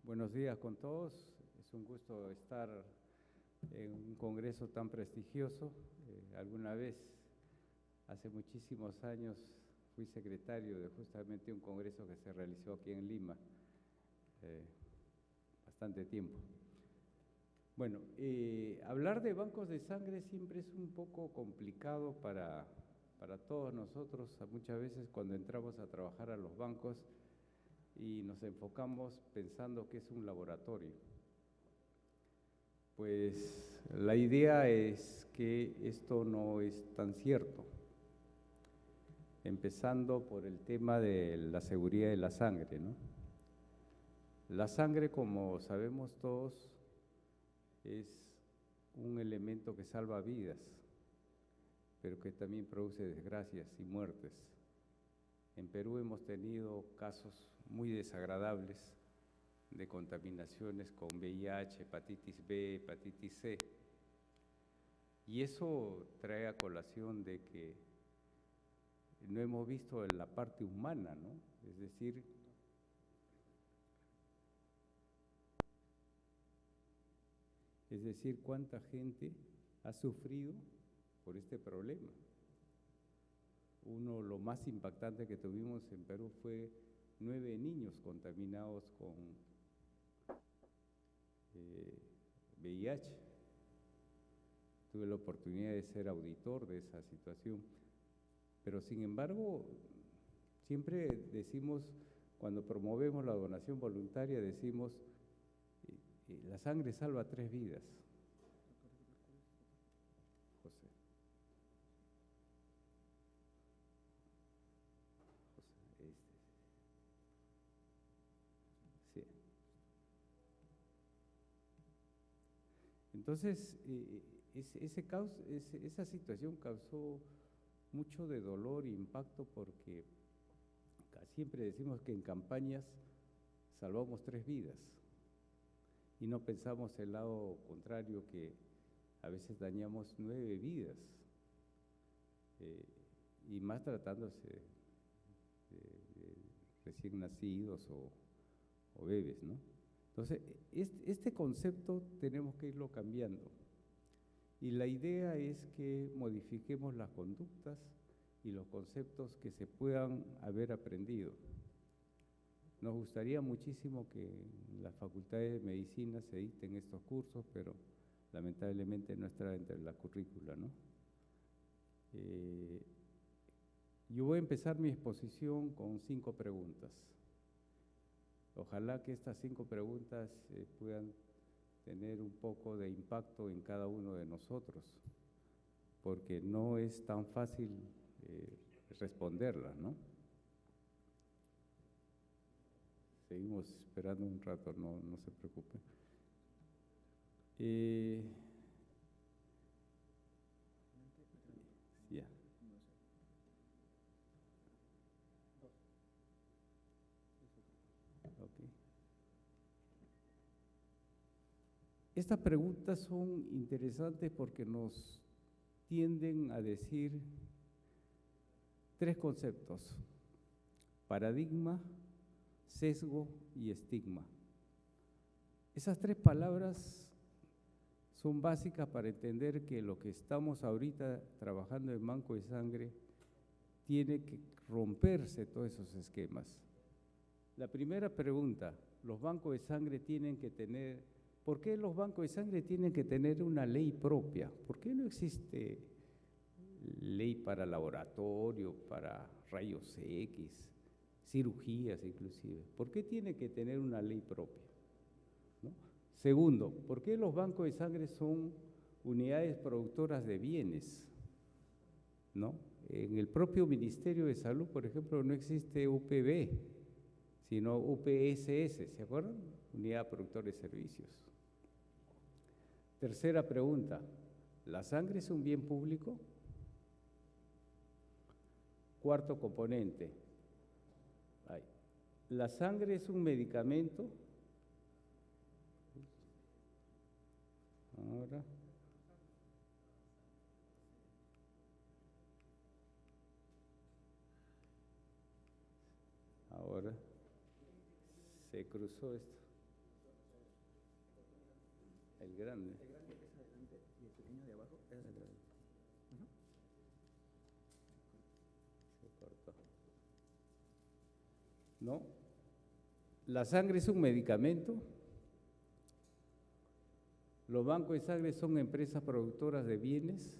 Buenos días con todos. Es un gusto estar en un congreso tan prestigioso. Alguna vez, hace muchísimos años, fui secretario de justamente un congreso que se realizó aquí en Lima, bastante tiempo. Bueno, hablar de bancos de sangre siempre es un poco complicado para todos nosotros. Muchas veces cuando entramos a trabajar a los bancos y nos enfocamos pensando que es un laboratorio. Pues la idea es que esto no es tan cierto, empezando por el tema de la seguridad de la sangre, ¿no? La sangre, como sabemos todos, es un elemento que salva vidas, pero que también produce desgracias y muertes. En Perú hemos tenido casos muy desagradables de contaminaciones con VIH, hepatitis B, hepatitis C. Y eso trae a colación de que no hemos visto la parte humana, ¿no? Es decir, cuánta gente ha sufrido por este problema. Lo más impactante que tuvimos en Perú fue 9 niños contaminados con VIH. Tuve la oportunidad de ser auditor de esa situación, pero sin embargo, siempre decimos, cuando promovemos la donación voluntaria, decimos, la sangre salva 3 vidas. José. Sí. Entonces, esa situación causó mucho de dolor e impacto porque siempre decimos que en campañas salvamos 3 vidas y no pensamos el lado contrario, que a veces dañamos 9 vidas, y más tratándose de recién nacidos o bebés, ¿no? Entonces, este concepto tenemos que irlo cambiando. Y la idea es que modifiquemos las conductas y los conceptos que se puedan haber aprendido. Nos gustaría muchísimo que en las facultades de medicina se dicten estos cursos, pero lamentablemente no está entre la currícula, ¿no? Yo voy a empezar mi exposición con 5 preguntas. Ojalá que estas 5 preguntas puedan tener un poco de impacto en cada uno de nosotros, porque no es tan fácil responderlas, ¿no? Seguimos esperando un rato, no se preocupen. Ya. Okay. Estas preguntas son interesantes porque nos tienden a decir 3 conceptos: paradigma, sesgo y estigma. Esas 3 palabras son básicas para entender que lo que estamos ahorita trabajando en Banco de Sangre tiene que romperse todos esos esquemas. La primera pregunta: los bancos de sangre tienen que tener, ¿por qué los bancos de sangre tienen que tener una ley propia? ¿Por qué no existe ley para laboratorio, para rayos X, cirugías inclusive? ¿Por qué tiene que tener una ley propia? ¿No? Segundo, ¿por qué los bancos de sangre son unidades productoras de bienes? ¿No? En el propio Ministerio de Salud, por ejemplo, no existe UPB, sino UPSS, ¿se acuerdan? Unidad Productora de Servicios. Tercera pregunta: ¿la sangre es un bien público? Cuarto componente: ¿la sangre es un medicamento? Ahora se cruzó esto. grande. El grande es adelante y el pequeño de abajo es atrás. Se cortó. ¿No? La sangre es un medicamento. Los bancos de sangre son empresas productoras de bienes.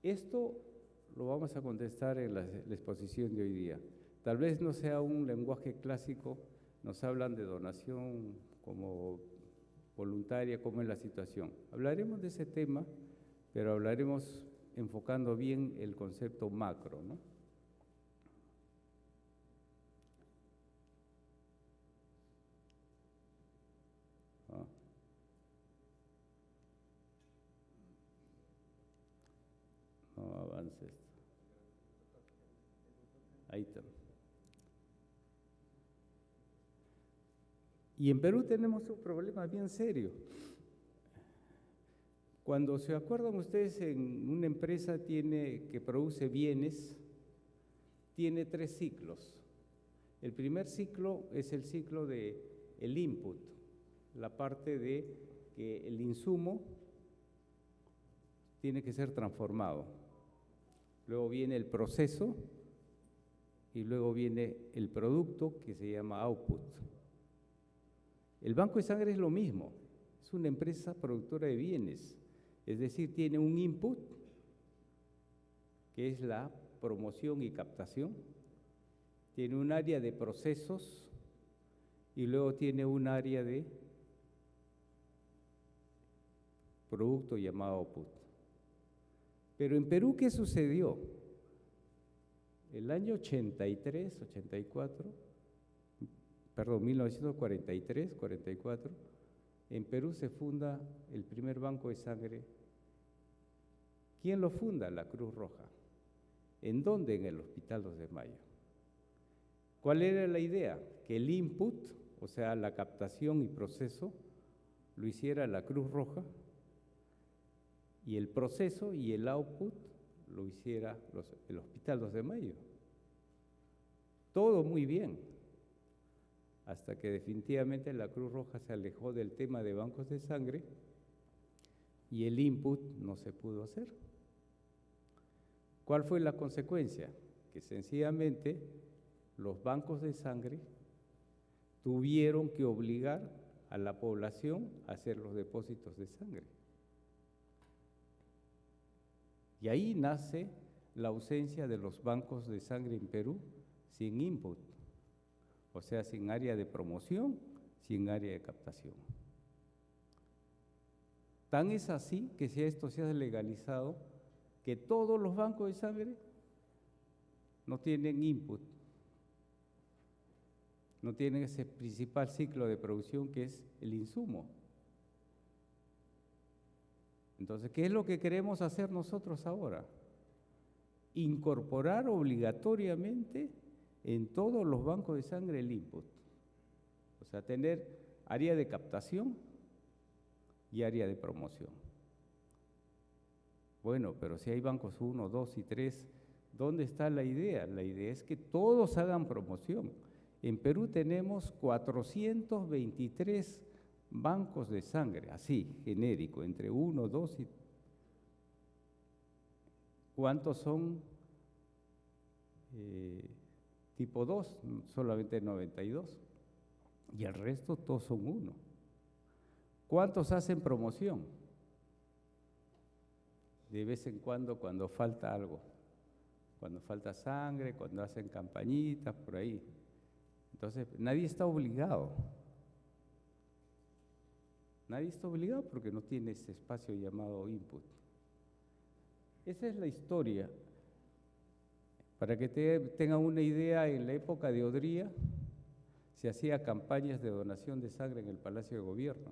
Esto lo vamos a contestar en la exposición de hoy día. Tal vez no sea un lenguaje clásico, nos hablan de donación como voluntaria, cómo es la situación. Hablaremos de ese tema, pero hablaremos enfocando bien el concepto macro, ¿no? No avance esto. Ahí está. Y en Perú tenemos un problema bien serio. Cuando se acuerdan ustedes, en una empresa que produce bienes, tiene 3 ciclos. El primer ciclo es el ciclo de el input, la parte de que el insumo tiene que ser transformado. Luego viene el proceso y luego viene el producto que se llama output. El banco de sangre es lo mismo, es una empresa productora de bienes, es decir, tiene un input, que es la promoción y captación, tiene un área de procesos y luego tiene un área de producto llamado output. Pero en Perú, ¿qué sucedió? El año 83, 84, perdón, 1943, 44, en Perú se funda el primer banco de sangre. ¿Quién lo funda? La Cruz Roja. ¿En dónde? En el Hospital 2 de Mayo. ¿Cuál era la idea? Que el input, o sea, la captación y proceso, lo hiciera la Cruz Roja, y el proceso y el output lo hiciera el Hospital 2 de Mayo. Todo muy bien, hasta que definitivamente la Cruz Roja se alejó del tema de bancos de sangre y el input no se pudo hacer. ¿Cuál fue la consecuencia? Que sencillamente los bancos de sangre tuvieron que obligar a la población a hacer los depósitos de sangre. Y ahí nace la ausencia de los bancos de sangre en Perú sin input, o sea, sin área de promoción, sin área de captación. Tan es así que si esto se ha legalizado, que todos los bancos de sangre no tienen input, no tienen ese principal ciclo de producción que es el insumo. Entonces, ¿qué es lo que queremos hacer nosotros ahora? Incorporar obligatoriamente en todos los bancos de sangre el input. O sea, tener área de captación y área de promoción. Bueno, pero si hay bancos 1, 2 y 3, ¿dónde está la idea? La idea es que todos hagan promoción. En Perú tenemos 423 bancos de sangre, así, genérico, entre 1, 2 y... ¿Cuántos son tipo 2? Solamente 92. Y el resto todos son 1. ¿Cuántos hacen promoción? De vez en cuando falta algo. Cuando falta sangre, cuando hacen campañitas, por ahí. Entonces, nadie está obligado. Nadie está obligado porque no tiene ese espacio llamado input. Esa es la historia. Para que tengan una idea, en la época de Odría se hacía campañas de donación de sangre en el Palacio de Gobierno.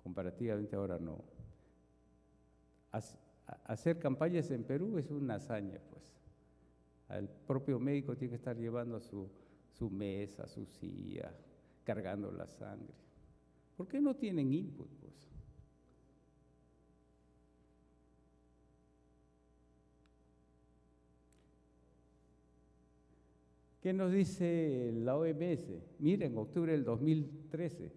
Comparativamente ahora no. Hacer campañas en Perú es una hazaña, pues. El propio médico tiene que estar llevando su mesa, su silla, cargando la sangre. ¿Por qué no tienen input, pues? ¿Qué nos dice la OMS? Miren, en octubre del 2013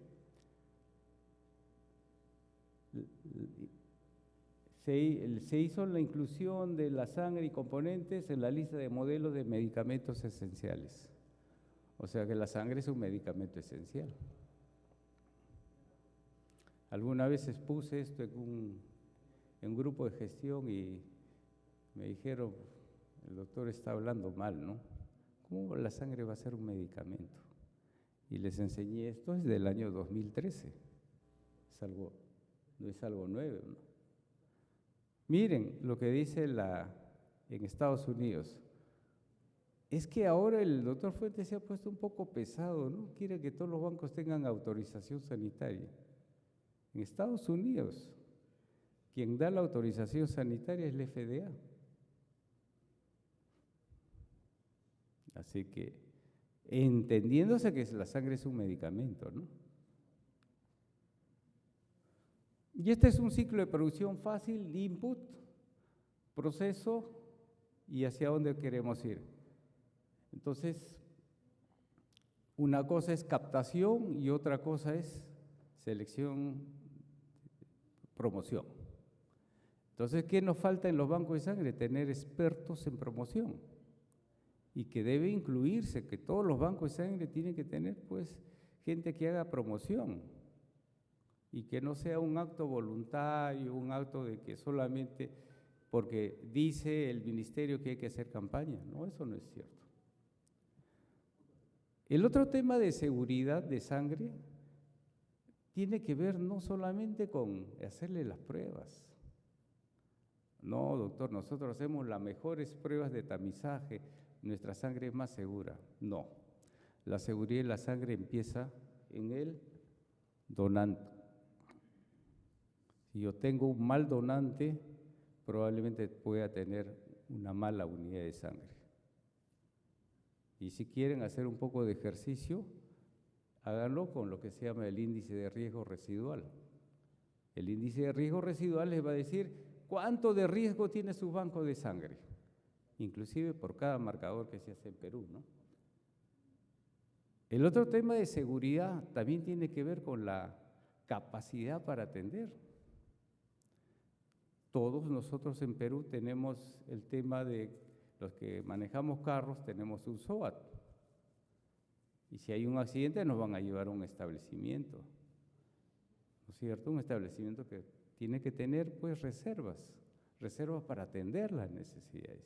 se hizo la inclusión de la sangre y componentes en la lista de modelos de medicamentos esenciales. O sea que la sangre es un medicamento esencial. Alguna vez expuse esto en un grupo de gestión y me dijeron, el doctor está hablando mal, ¿no? ¿Cómo la sangre va a ser un medicamento? Y les enseñé esto desde el año 2013. No es algo nuevo, ¿no? Miren lo que dice en Estados Unidos. Es que ahora el doctor Fuentes se ha puesto un poco pesado, ¿no? Quiere que todos los bancos tengan autorización sanitaria. En Estados Unidos, quien da la autorización sanitaria es la FDA. Así que, entendiéndose que la sangre es un medicamento, ¿no? Y este es un ciclo de producción fácil, de input, proceso y hacia dónde queremos ir. Entonces, una cosa es captación y otra cosa es selección, promoción. Entonces, ¿qué nos falta en los bancos de sangre? Tener expertos en promoción. Y que debe incluirse, que todos los bancos de sangre tienen que tener, pues, gente que haga promoción. Y que no sea un acto voluntario, un acto de que solamente porque dice el ministerio que hay que hacer campaña. No, eso no es cierto. El otro tema de seguridad de sangre tiene que ver no solamente con hacerle las pruebas. No, doctor, nosotros hacemos las mejores pruebas de tamizaje, nuestra sangre es más segura. No, la seguridad de la sangre empieza en el donante. Si yo tengo un mal donante, probablemente pueda tener una mala unidad de sangre. Y si quieren hacer un poco de ejercicio, háganlo con lo que se llama el índice de riesgo residual. El índice de riesgo residual les va a decir cuánto de riesgo tiene su banco de sangre, inclusive por cada marcador que se hace en Perú, ¿no? El otro tema de seguridad también tiene que ver con la capacidad para atender. Todos nosotros en Perú tenemos el tema de los que manejamos carros, tenemos un SOAT. Y si hay un accidente nos van a llevar a un establecimiento, ¿no es cierto? Un establecimiento que tiene que tener pues reservas para atender las necesidades.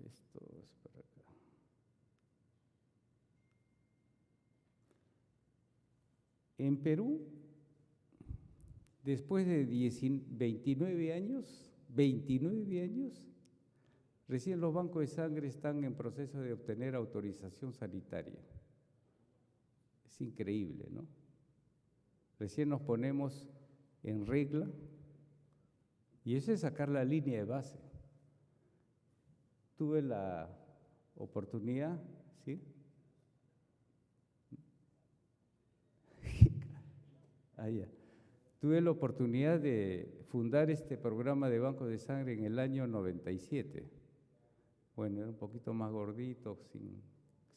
Esto es para acá. En Perú, después de 29 años, recién los bancos de sangre están en proceso de obtener autorización sanitaria. Es increíble, ¿no? Recién nos ponemos en regla y eso es sacar la línea de base. Tuve la oportunidad, ¿sí? Tuve la oportunidad de fundar este programa de bancos de sangre en el año 97. Bueno, era un poquito más gordito,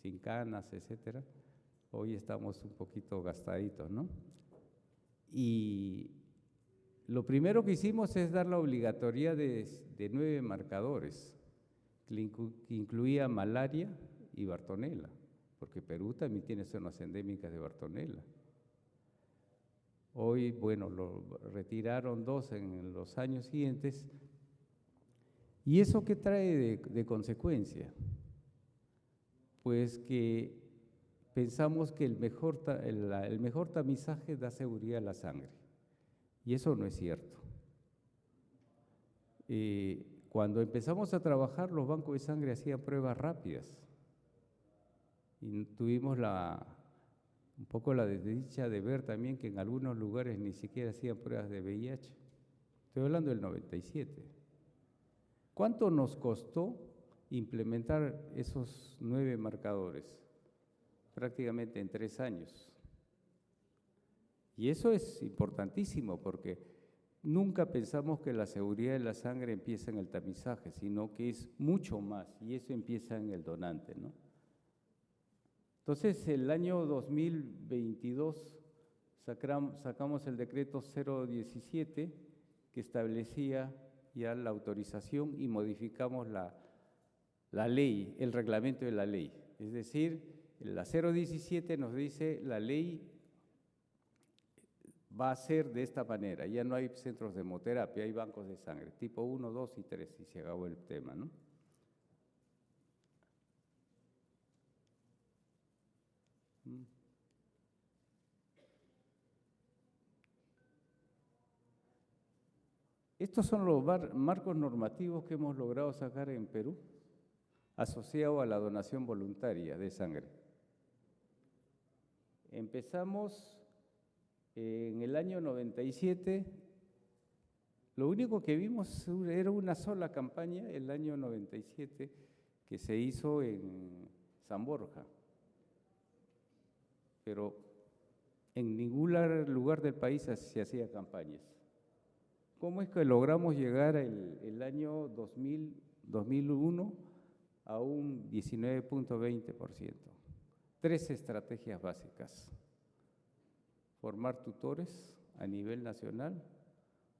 sin canas, etcétera. Hoy estamos un poquito gastaditos, ¿no? Y lo primero que hicimos es dar la obligatoriedad de 9 marcadores, que incluía malaria y Bartonella, porque Perú también tiene zonas endémicas de Bartonella. Hoy, bueno, lo retiraron 2 en los años siguientes. ¿Y eso qué trae de consecuencia? Pues que pensamos que el mejor tamizaje da seguridad a la sangre. Y eso no es cierto. Cuando empezamos a trabajar, los bancos de sangre hacían pruebas rápidas. Y tuvimos un poco la desdicha de ver también que en algunos lugares ni siquiera hacían pruebas de VIH. Estoy hablando del 97. ¿Cuánto nos costó implementar esos 9 marcadores? Prácticamente en 3 años. Y eso es importantísimo porque nunca pensamos que la seguridad de la sangre empieza en el tamizaje, sino que es mucho más, y eso empieza en el donante, ¿no? Entonces, el año 2022 sacamos el decreto 017 que establecía ya la autorización y modificamos la ley, el reglamento de la ley. Es decir, la 017 nos dice la ley va a ser de esta manera, ya no hay centros de hemoterapia, hay bancos de sangre, tipo 1, 2 y 3, y se acabó el tema, ¿no? Estos son los marcos normativos que hemos logrado sacar en Perú, asociado a la donación voluntaria de sangre. Empezamos en el año 97, lo único que vimos era una sola campaña, el año 97, que se hizo en San Borja, pero en ningún lugar del país se hacía campañas. ¿Cómo es que logramos llegar el año 2001 a un 19.20%? 3 estrategias básicas: formar tutores a nivel nacional,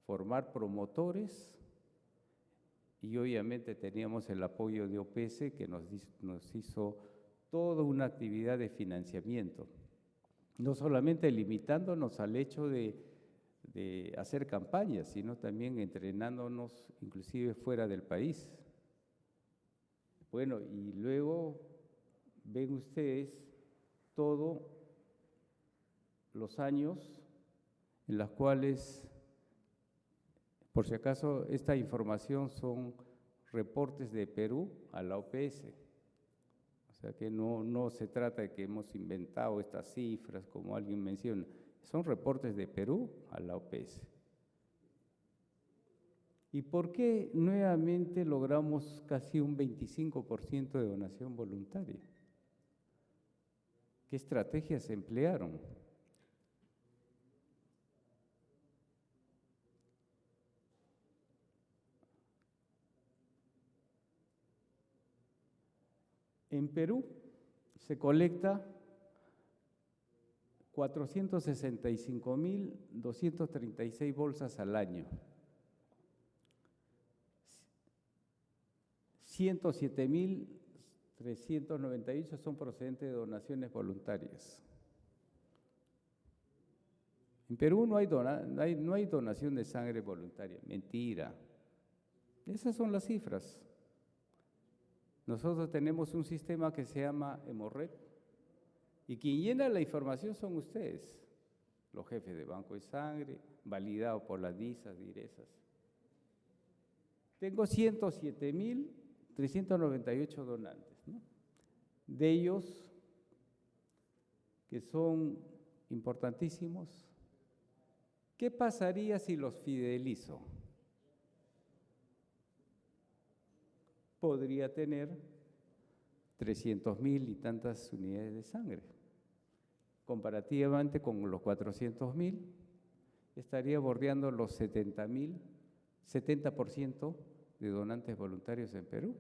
formar promotores y obviamente teníamos el apoyo de OPS que nos hizo toda una actividad de financiamiento, no solamente limitándonos al hecho de hacer campañas, sino también entrenándonos inclusive fuera del país. Bueno, y luego ven ustedes todos los años en los cuales, por si acaso, esta información son reportes de Perú a la OPS. O sea que no se trata de que hemos inventado estas cifras como alguien menciona. Son reportes de Perú a la OPS. ¿Y por qué nuevamente logramos casi un 25% de donación voluntaria? ¿Qué estrategias se emplearon? En Perú se colecta 465.236 bolsas al año. 107.398 son procedentes de donaciones voluntarias. En Perú no hay donación de sangre voluntaria. Mentira. Esas son las cifras. Nosotros tenemos un sistema que se llama Hemorred, y quien llena la información son ustedes, los jefes de banco de sangre, validado por las DISAS, DIRESAS. Tengo 107.398 donantes, ¿no? De ellos, que son importantísimos, ¿qué pasaría si los fidelizo? Podría tener 300.000 y tantas unidades de sangre. Comparativamente con los 400.000, estaría bordeando los 70% de donantes voluntarios en Perú.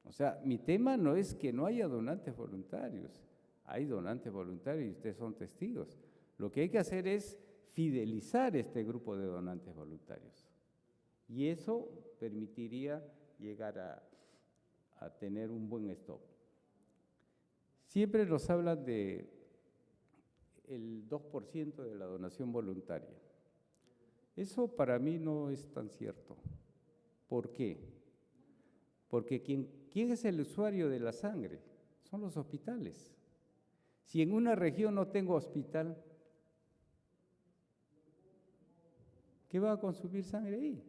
O sea, mi tema no es que no haya donantes voluntarios, hay donantes voluntarios y ustedes son testigos. Lo que hay que hacer es fidelizar este grupo de donantes voluntarios. Y eso permitiría llegar a tener un buen stock. Siempre nos hablan de el 2% de la donación voluntaria. Eso para mí no es tan cierto. ¿Por qué? Porque ¿quién es el usuario de la sangre? Son los hospitales. Si en una región no tengo hospital, ¿qué va a consumir sangre ahí?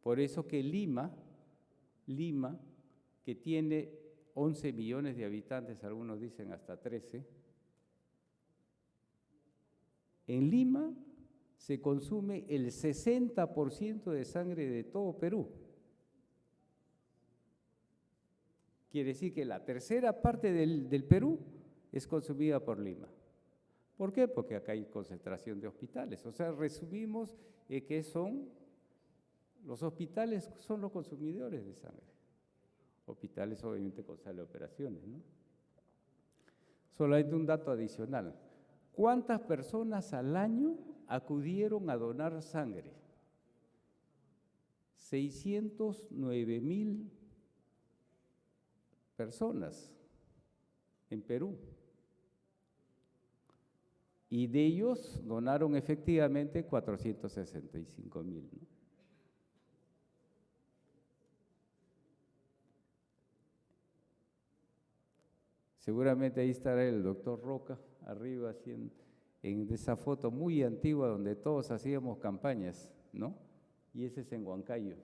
Por eso que Lima, que tiene 11 millones de habitantes, algunos dicen hasta 13, en Lima se consume el 60% de sangre de todo Perú. Quiere decir que la tercera parte del Perú es consumida por Lima. ¿Por qué? Porque acá hay concentración de hospitales. O sea, resumimos que los hospitales son los consumidores de sangre. Hospitales obviamente con sala de operaciones, ¿no? Solamente un dato adicional. ¿Cuántas personas al año acudieron a donar sangre? 609,000 personas en Perú. Y de ellos donaron efectivamente 465,000, ¿no? Seguramente ahí estará el doctor Roca, arriba, así en esa foto muy antigua donde todos hacíamos campañas, ¿no? Y ese es en Huancayo.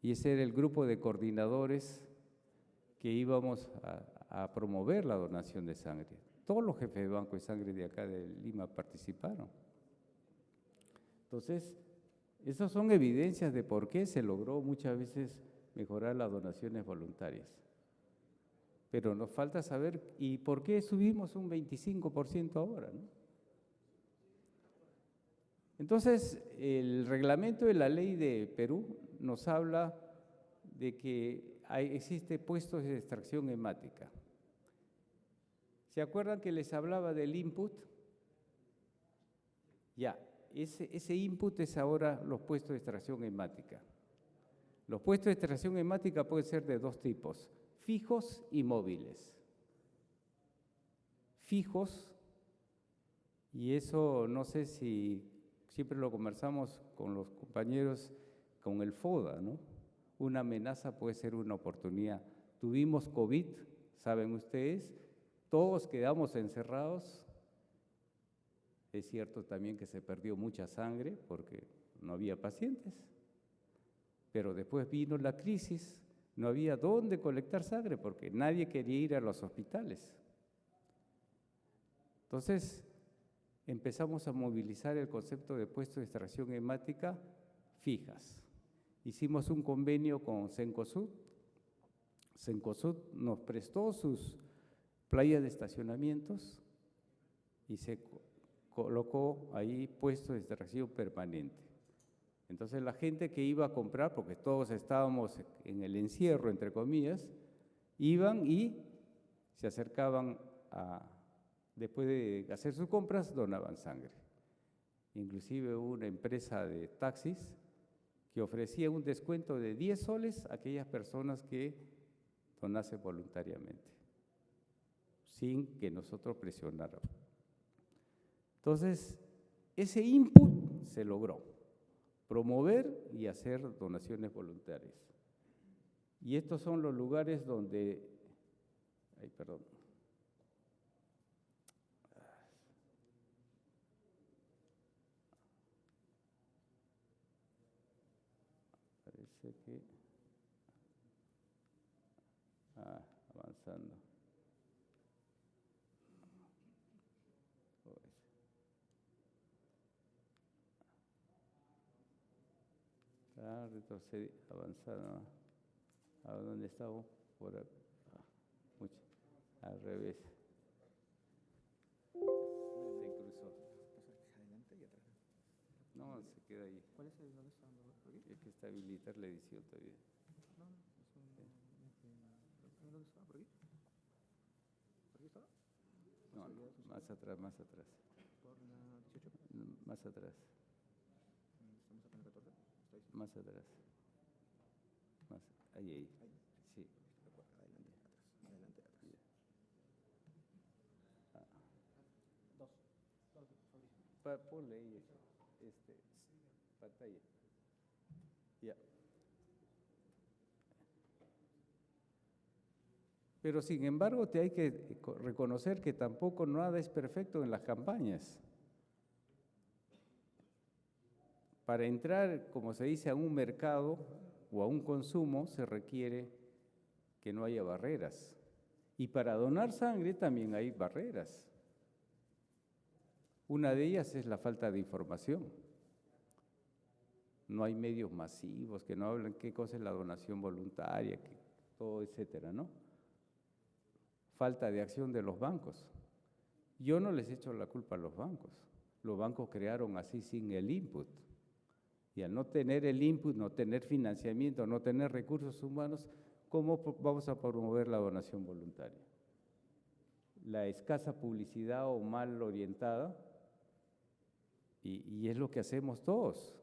Y ese era el grupo de coordinadores que íbamos a promover la donación de sangre. Todos los jefes de banco de sangre de acá de Lima participaron. Entonces, esas son evidencias de por qué se logró muchas veces mejorar las donaciones voluntarias. Pero nos falta saber, ¿y por qué subimos un 25% ahora, ¿no? Entonces, el reglamento de la ley de Perú nos habla de que existe puestos de extracción hemática. ¿Se acuerdan que les hablaba del input? Ya, ese input es ahora los puestos de extracción hemática. Los puestos de extracción hemática pueden ser de dos tipos: fijos y móviles. Fijos, y eso no sé si siempre lo conversamos con los compañeros, con el FODA, ¿no? Una amenaza puede ser una oportunidad. Tuvimos COVID, saben ustedes, todos quedamos encerrados. Es cierto también que se perdió mucha sangre porque no había pacientes, pero después vino la crisis. No había dónde colectar sangre porque nadie quería ir a los hospitales. Entonces, empezamos a movilizar el concepto de puestos de extracción hemática fijas. Hicimos un convenio con Cencosud. Cencosud nos prestó sus playas de estacionamientos y se colocó ahí puestos de extracción permanente. Entonces la gente que iba a comprar, porque todos estábamos en el encierro, entre comillas, iban y se acercaban después de hacer sus compras, donaban sangre. Inclusive hubo una empresa de taxis que ofrecía un descuento de 10 soles a aquellas personas que donasen voluntariamente, sin que nosotros presionáramos. Entonces, ese input se logró. Promover y hacer donaciones voluntarias. Y estos son los lugares donde, parece que, avanzando. Retrocedí, avanzando. ¿A dónde estamos? Por acá. Mucho. Al revés. Se cruzó. Adelante y atrás. No, se queda ahí. ¿Cuál es el dónde está dando? ¿Por aquí? Es que está habilitar la edición todavía. No, es un. ¿Dónde está? ¿Por aquí? ¿Por aquí estaba? No, más atrás, más atrás. ¿Por la 18? Más atrás. Estamos acá en el 14. ¿Está ahí? Más atrás. Más. Ahí. Ahí. Sí. Adelante, atrás. Adelante, atrás. Dos. Ponle ahí pantalla. Ya. Pero sin embargo, hay que reconocer que tampoco nada es perfecto en las campañas. Para entrar, como se dice, a un mercado o a un consumo, se requiere que no haya barreras. Y para donar sangre también hay barreras. Una de ellas es la falta de información. No hay medios masivos que no hablan qué cosa es la donación voluntaria, todo, etcétera, ¿no? falta de acción de los bancos. Yo no les echo la culpa a los bancos. Los bancos crearon así sin el input. Y al no tener el input, no tener financiamiento, no tener recursos humanos, ¿cómo vamos a promover la donación voluntaria? La escasa publicidad o mal orientada, y es lo que hacemos todos.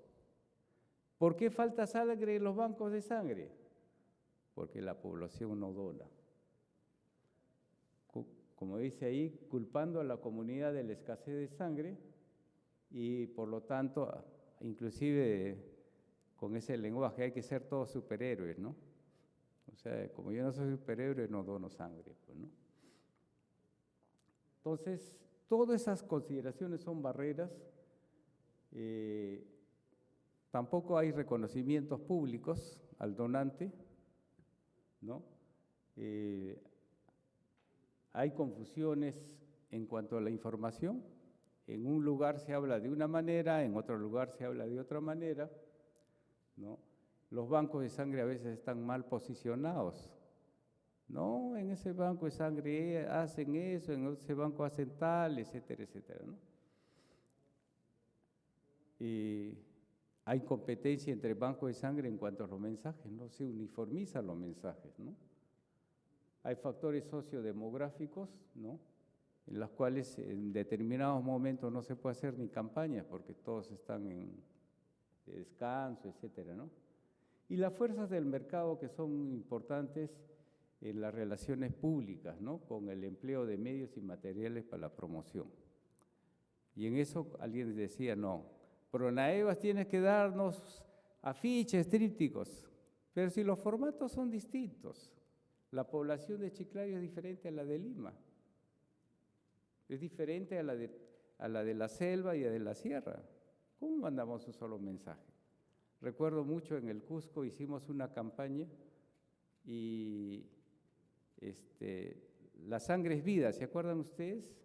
¿Por qué falta sangre en los bancos de sangre? Porque la población no dona. Como dice ahí, culpando a la comunidad de la escasez de sangre y por lo tanto, inclusive con ese lenguaje hay que ser todos superhéroes, ¿no? O sea, como yo no soy superhéroe, no dono sangre, pues, ¿no? Entonces, todas esas consideraciones son barreras. Tampoco hay reconocimientos públicos al donante, ¿no? Hay confusiones en cuanto a la información. En un lugar se habla de una manera, en otro lugar se habla de otra manera, ¿no? Los bancos de sangre a veces están mal posicionados. No, en ese banco de sangre hacen eso, en ese banco hacen tal, etcétera, etcétera, ¿no? Hay competencia entre bancos de sangre en cuanto a los mensajes, no se uniformizan los mensajes, ¿no? Hay factores sociodemográficos, ¿no?, en los cuales en determinados momentos no se puede hacer ni campaña porque todos están en descanso, etcétera, ¿no? Y las fuerzas del mercado que son importantes en las relaciones públicas, ¿no?, con el empleo de medios y materiales para la promoción. Y en eso alguien decía, no, Pronaevas tiene que darnos afiches, trípticos, pero si los formatos son distintos, la población de Chiclayo es diferente a la de Lima, es diferente a la de la selva y a de la sierra. ¿Cómo mandamos un solo mensaje? Recuerdo mucho en el Cusco hicimos una campaña y la sangre es vida, ¿se acuerdan ustedes?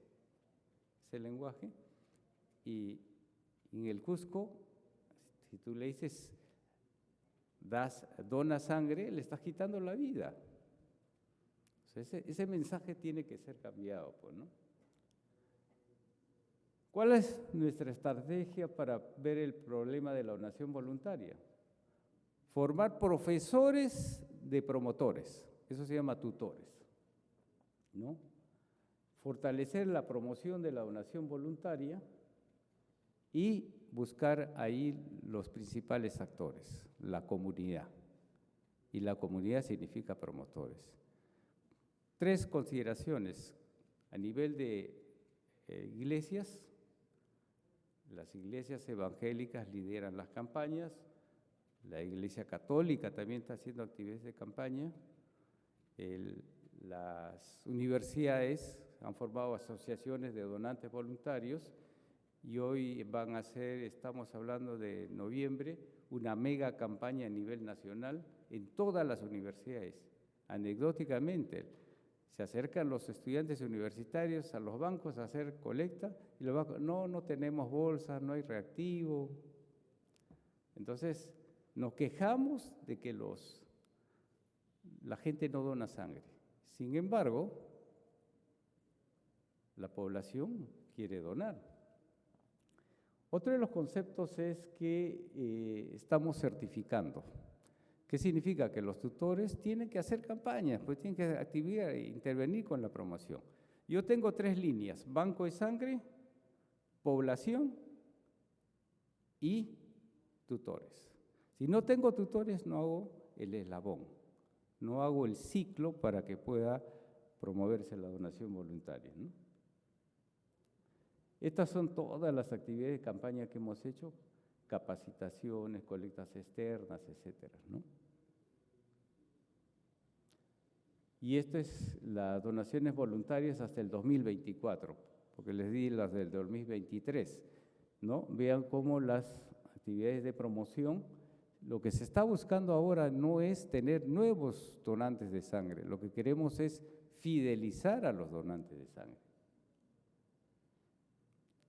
Ese lenguaje. Y en el Cusco, si tú le dices, dona sangre, le estás quitando la vida. O sea, ese mensaje tiene que ser cambiado, pues, ¿no? ¿Cuál es nuestra estrategia para ver el problema de la donación voluntaria? Formar profesores de promotores, eso se llama tutores, ¿no? Fortalecer la promoción de la donación voluntaria y buscar ahí los principales actores, la comunidad. Y la comunidad significa promotores. 3 consideraciones a nivel de iglesias. Las iglesias evangélicas lideran las campañas, la Iglesia Católica también está haciendo actividades de campaña, las universidades han formado asociaciones de donantes voluntarios y hoy van a hacer, estamos hablando de noviembre, una mega campaña a nivel nacional en todas las universidades. Anecdóticamente, se acercan los estudiantes universitarios a los bancos a hacer colecta y los bancos, no tenemos bolsas, no hay reactivo. Entonces, nos quejamos de que la gente no dona sangre. Sin embargo, la población quiere donar. Otro de los conceptos es que estamos certificando. ¿Qué significa? Que los tutores tienen que hacer campañas, pues tienen que activar e intervenir con la promoción. Yo tengo 3 líneas, banco de sangre, población y tutores. Si no tengo tutores, no hago el eslabón, no hago el ciclo para que pueda promoverse la donación voluntaria, ¿no? Estas son todas las actividades de campaña que hemos hecho, capacitaciones, colectas externas, etcétera, ¿no? Y esto es las donaciones voluntarias hasta el 2024, porque les di las del 2023, ¿no? Vean cómo las actividades de promoción, lo que se está buscando ahora no es tener nuevos donantes de sangre, lo que queremos es fidelizar a los donantes de sangre.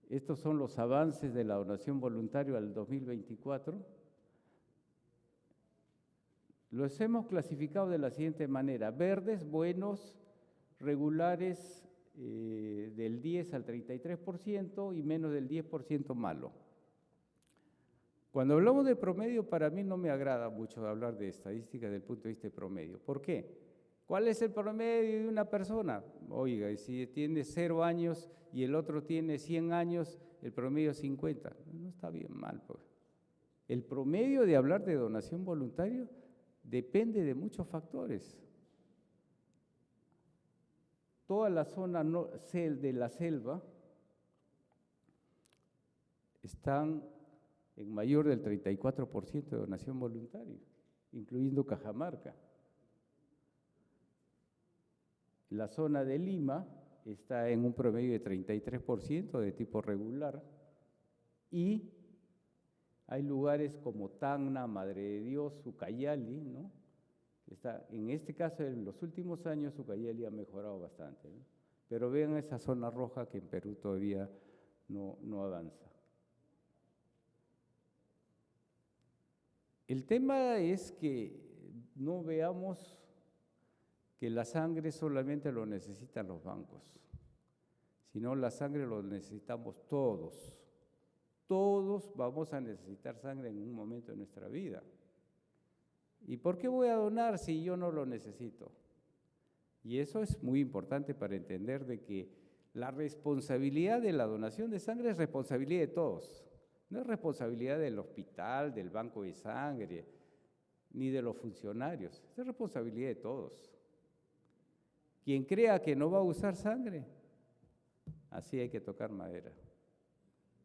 Estos son los avances de la donación voluntaria al 2024. Los hemos clasificado de la siguiente manera: verdes, buenos, regulares del 10 al 33% y menos del 10% malo. Cuando hablamos de promedio, para mí no me agrada mucho hablar de estadística desde el punto de vista de promedio. ¿Por qué? ¿Cuál es el promedio de una persona? Oiga, y si tiene 0 años y el otro tiene 100 años, el promedio es 50. No está bien mal, pues. El promedio de hablar de donación voluntaria depende de muchos factores. Toda la zona de la selva están en mayor del 34% de donación voluntaria, incluyendo Cajamarca. La zona de Lima está en un promedio de 33% de tipo regular y hay lugares como Tacna, Madre de Dios, Ucayali, ¿no? En este caso, en los últimos años, Ucayali ha mejorado bastante, ¿no? Pero vean esa zona roja que en Perú todavía no avanza. El tema es que no veamos que la sangre solamente lo necesitan los bancos, sino la sangre lo necesitamos todos. Todos vamos a necesitar sangre en un momento de nuestra vida. ¿Y por qué voy a donar si yo no lo necesito? Y eso es muy importante para entender de que la responsabilidad de la donación de sangre es responsabilidad de todos. No es responsabilidad del hospital, del banco de sangre, ni de los funcionarios. Es responsabilidad de todos. Quien crea que no va a usar sangre, así hay que tocar madera.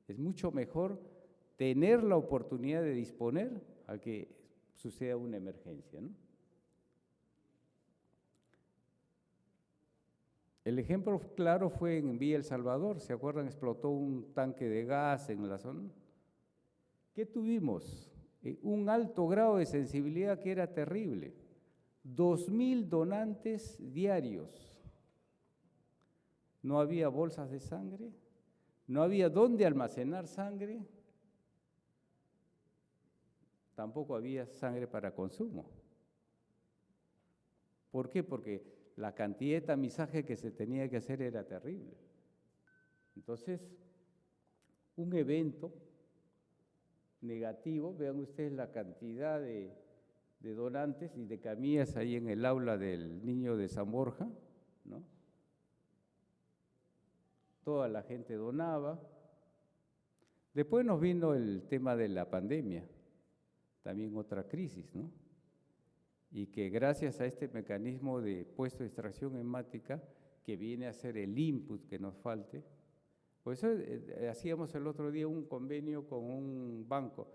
Es mucho mejor tener la oportunidad de disponer a que suceda una emergencia, ¿no? El ejemplo claro fue en Villa El Salvador. ¿Se acuerdan? Explotó un tanque de gas en la zona. ¿Qué tuvimos? Un alto grado de sensibilidad que era terrible. 2.000 donantes diarios. No había bolsas de sangre, no había dónde almacenar sangre, tampoco había sangre para consumo. ¿Por qué? Porque la cantidad de tamizaje que se tenía que hacer era terrible. Entonces, un evento negativo, vean ustedes la cantidad de donantes y de camillas ahí en el aula del niño de San Borja, ¿no? Toda la gente donaba. Después nos vino el tema de la pandemia, también otra crisis, ¿no? Y que gracias a este mecanismo de puesto de extracción hemática, que viene a ser el input que nos falte, pues hacíamos el otro día un convenio con un banco.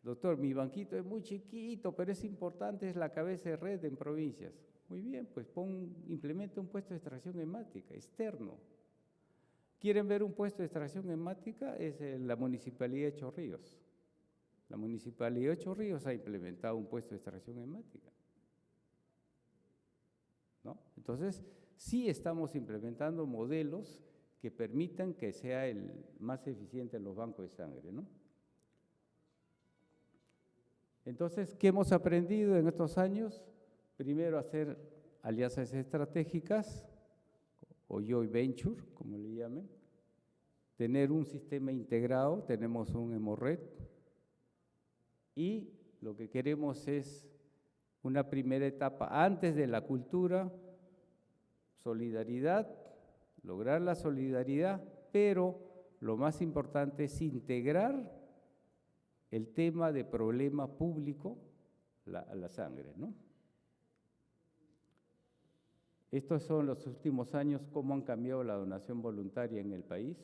Doctor, mi banquito es muy chiquito, pero es importante, es la cabeza de red en provincias. Muy bien, pues implementa un puesto de extracción hemática externo. ¿Quieren ver un puesto de extracción hemática? Es la Municipalidad de Chorrillos. La Municipalidad de Chorrillos ha implementado un puesto de extracción hemática, ¿no? Entonces, sí estamos implementando modelos que permitan que sea el más eficiente en los bancos de sangre, ¿no? Entonces, ¿qué hemos aprendido en estos años? Primero, hacer alianzas estratégicas, o joint venture, como le llamen, tener un sistema integrado, tenemos un Hemorred, y lo que queremos es una primera etapa antes de la cultura, solidaridad, lograr la solidaridad, pero lo más importante es integrar el tema de problema público a la sangre, ¿no? Estos son los últimos años, cómo han cambiado la donación voluntaria en el país.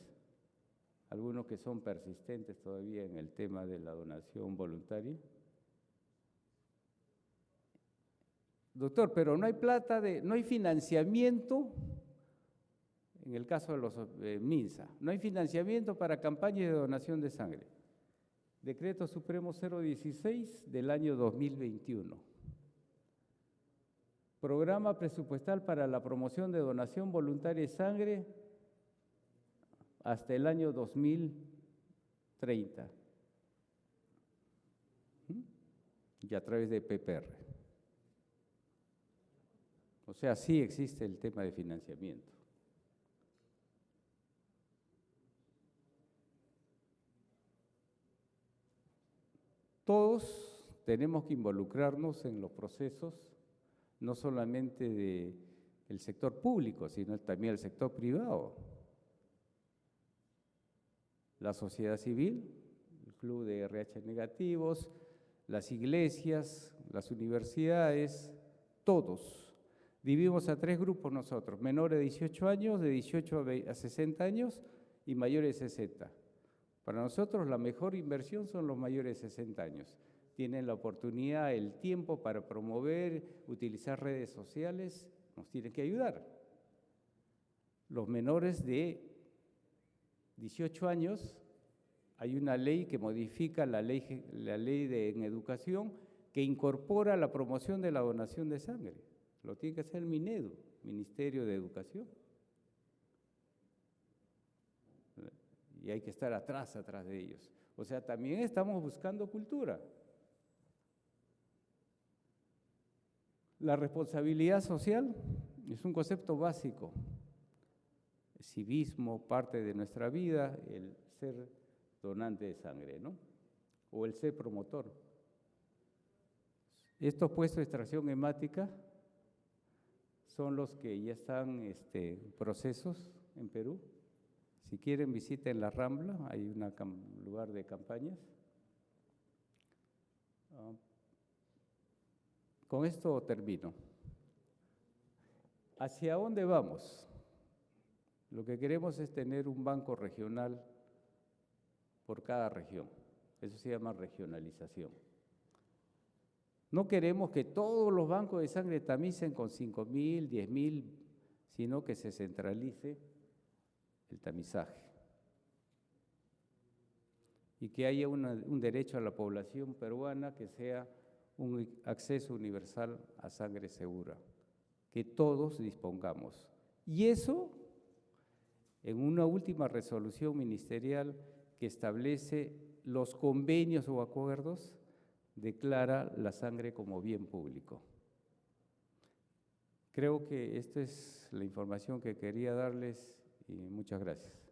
Algunos que son persistentes todavía en el tema de la donación voluntaria. Doctor, pero no hay plata, no hay financiamiento, en el caso de los MINSA, no hay financiamiento para campañas de donación de sangre. Decreto Supremo 016 del año 2021. Programa presupuestal para la promoción de donación voluntaria de sangre hasta el año 2030. Y a través de PPR. O sea, sí existe el tema de financiamiento. Todos tenemos que involucrarnos en los procesos, no solamente del sector público, sino también del sector privado. La sociedad civil, el club de RH negativos, las iglesias, las universidades, todos. Dividimos a 3 grupos nosotros, menores de 18 años, de 18 a 60 años y mayores de 60. Para nosotros la mejor inversión son los mayores de 60 años. Tienen la oportunidad, el tiempo para promover, utilizar redes sociales, nos tienen que ayudar. Los menores de 18 años, hay una ley que modifica la ley en educación que incorpora la promoción de la donación de sangre. Lo tiene que hacer el MINEDU, Ministerio de Educación. Y hay que estar atrás de ellos. O sea, también estamos buscando cultura. La responsabilidad social es un concepto básico. El civismo, parte de nuestra vida, el ser donante de sangre, ¿no? O el ser promotor. Estos puestos de extracción hemática son los que ya están en procesos en Perú. Si quieren, visiten la Rambla, hay un lugar de campañas. Con esto termino. ¿Hacia dónde vamos? Lo que queremos es tener un banco regional por cada región. Eso se llama regionalización. No queremos que todos los bancos de sangre tamicen con 5.000, 10.000, sino que se centralice el tamizaje y que haya un derecho a la población peruana que sea un acceso universal a sangre segura, que todos dispongamos. Y eso, en una última resolución ministerial que establece los convenios o acuerdos, declara la sangre como bien público. Creo que esta es la información que quería darles y muchas gracias.